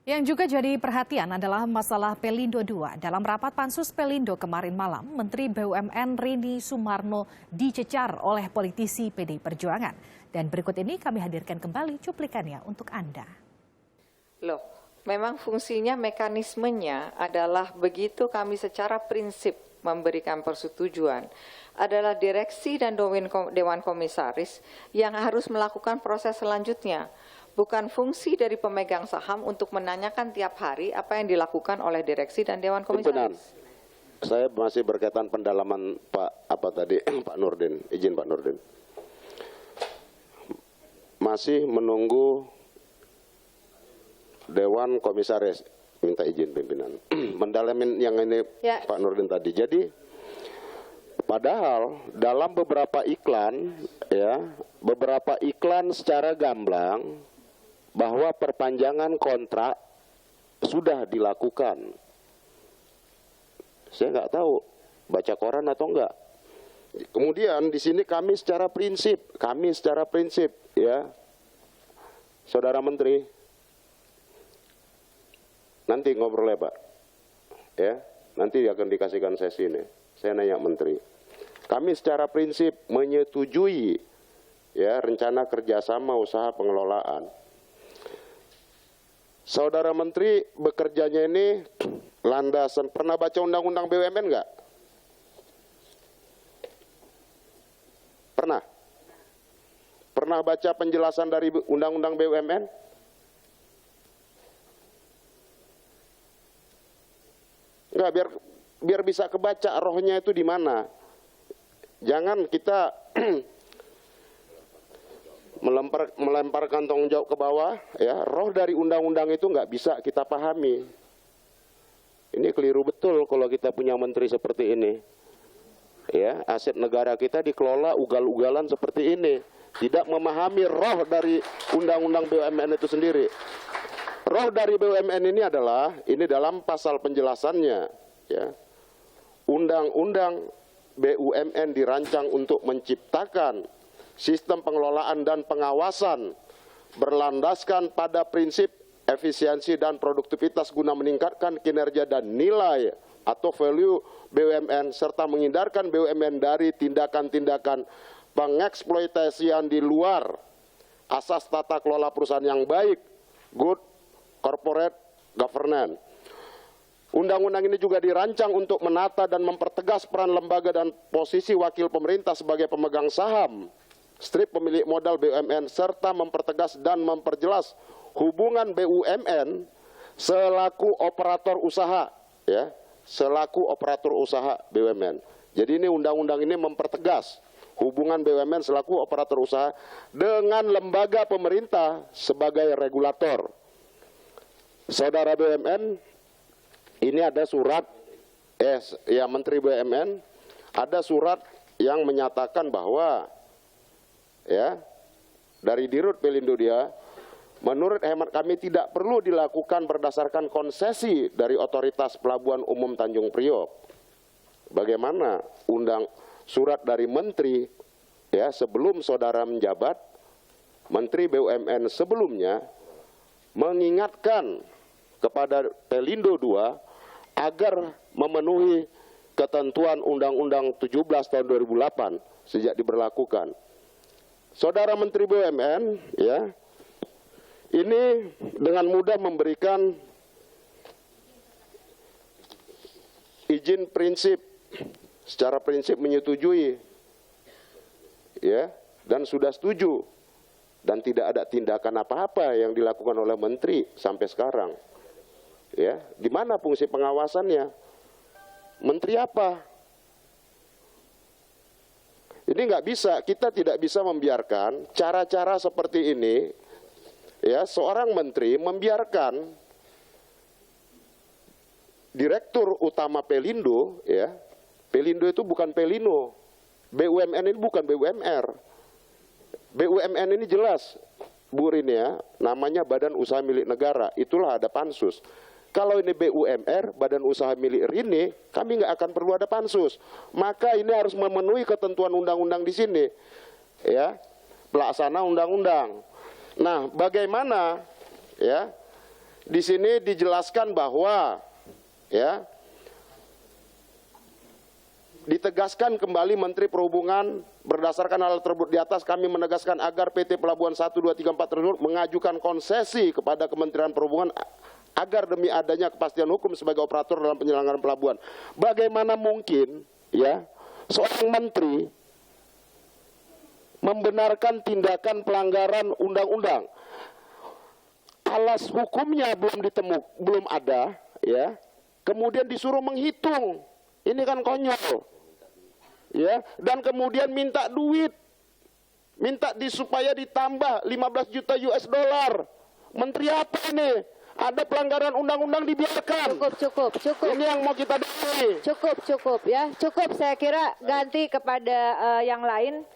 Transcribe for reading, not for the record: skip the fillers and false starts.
Yang juga jadi perhatian adalah masalah Pelindo II. Dalam rapat pansus Pelindo kemarin malam, Menteri BUMN Rini Sumarno dicecar oleh politisi PDI Perjuangan. Dan berikut ini kami hadirkan kembali cuplikannya untuk Anda. Loh, memang fungsinya mekanismenya adalah begitu kami secara prinsip memberikan persetujuan, adalah direksi dan Dewan Komisaris yang harus melakukan proses selanjutnya. Bukan fungsi dari pemegang saham untuk menanyakan tiap hari apa yang dilakukan oleh direksi dan Dewan Komisaris. Benar. Saya masih berkaitan pendalaman Pak Nurdin, izin Pak Nurdin. Masih menunggu Dewan Komisaris, minta izin pimpinan. Mendalamin yang ini ya. Pak Nurdin tadi. Jadi padahal dalam beberapa iklan secara gamblang bahwa perpanjangan kontrak sudah dilakukan. Saya nggak tahu baca koran atau enggak. Kemudian di sini kami secara prinsip, ya, Saudara Menteri, nanti ngobrol ya Pak, ya, nanti akan dikasihkan sesi ini. Saya nanya Menteri, kami secara prinsip menyetujui ya rencana kerjasama usaha pengelolaan. Saudara Menteri bekerjanya ini landasan, pernah baca undang-undang BUMN enggak? Pernah? Pernah baca penjelasan dari undang-undang BUMN? Enggak, biar bisa kebaca rohnya itu di mana. Jangan kita melemparkan tanggung jawab ke bawah, ya. Roh dari undang-undang itu nggak bisa kita pahami. Ini keliru betul kalau kita punya menteri seperti ini. Ya, aset negara kita dikelola ugal-ugalan seperti ini, tidak memahami roh dari undang-undang BUMN itu sendiri. Roh dari BUMN ini adalah ini dalam pasal penjelasannya, ya. Undang-undang BUMN dirancang untuk menciptakan sistem pengelolaan dan pengawasan berlandaskan pada prinsip efisiensi dan produktivitas guna meningkatkan kinerja dan nilai atau value BUMN serta menghindarkan BUMN dari tindakan-tindakan pengeksploitasian di luar asas tata kelola perusahaan yang baik, good corporate governance. Undang-undang ini juga dirancang untuk menata dan mempertegas peran lembaga dan posisi wakil pemerintah sebagai pemegang saham, strip pemilik modal BUMN, serta mempertegas dan memperjelas hubungan BUMN selaku operator usaha, ya, selaku operator usaha BUMN. Jadi ini undang-undang ini mempertegas hubungan BUMN selaku operator usaha dengan lembaga pemerintah sebagai regulator. Saudara BUMN, ini ada surat, ya Menteri BUMN, ada surat yang menyatakan bahwa ya dari Dirut Pelindo dia, menurut hemat kami tidak perlu dilakukan berdasarkan konsesi dari Otoritas Pelabuhan Umum Tanjung Priok. Bagaimana surat dari Menteri ya sebelum saudara menjabat, Menteri BUMN sebelumnya mengingatkan kepada Pelindo II agar memenuhi ketentuan Undang-Undang 17 tahun 2008 sejak diberlakukan. Saudara Menteri BUMN, ya, ini dengan mudah memberikan izin prinsip, secara prinsip menyetujui, ya, dan sudah setuju, dan tidak ada tindakan apa-apa yang dilakukan oleh Menteri sampai sekarang. Ya, di mana fungsi pengawasannya? Menteri apa? Ini nggak bisa, kita tidak bisa membiarkan cara-cara seperti ini, ya, seorang menteri membiarkan direktur utama Pelindo, ya, Pelindo itu bukan Pelino, BUMN ini bukan BUMR, BUMN ini jelas, Bu Rini, ya, namanya Badan Usaha Milik Negara, itulah ada pansus. Kalau ini BUMR, Badan Usaha Milik Rini, kami nggak akan perlu ada pansus. Maka ini harus memenuhi ketentuan undang-undang di sini, ya, pelaksana undang-undang. Nah, bagaimana, ya, di sini dijelaskan bahwa ya ditegaskan kembali Menteri Perhubungan berdasarkan hal tersebut di atas kami menegaskan agar PT Pelabuhan 1, 2, 3, 4 tersebut mengajukan konsesi kepada Kementerian Perhubungan agar demi adanya kepastian hukum sebagai operator dalam penyelenggaraan pelabuhan. Bagaimana mungkin ya seorang menteri membenarkan tindakan pelanggaran undang-undang, alas hukumnya belum ada, ya, kemudian disuruh menghitung, ini kan konyol, ya, dan kemudian minta duit, supaya ditambah 15 juta US dollar. Menteri apa ini? Ada pelanggaran undang-undang dibiarkan. Cukup. Ini yang mau kita dengar. Cukup ya. Cukup, saya kira ganti kepada yang lain.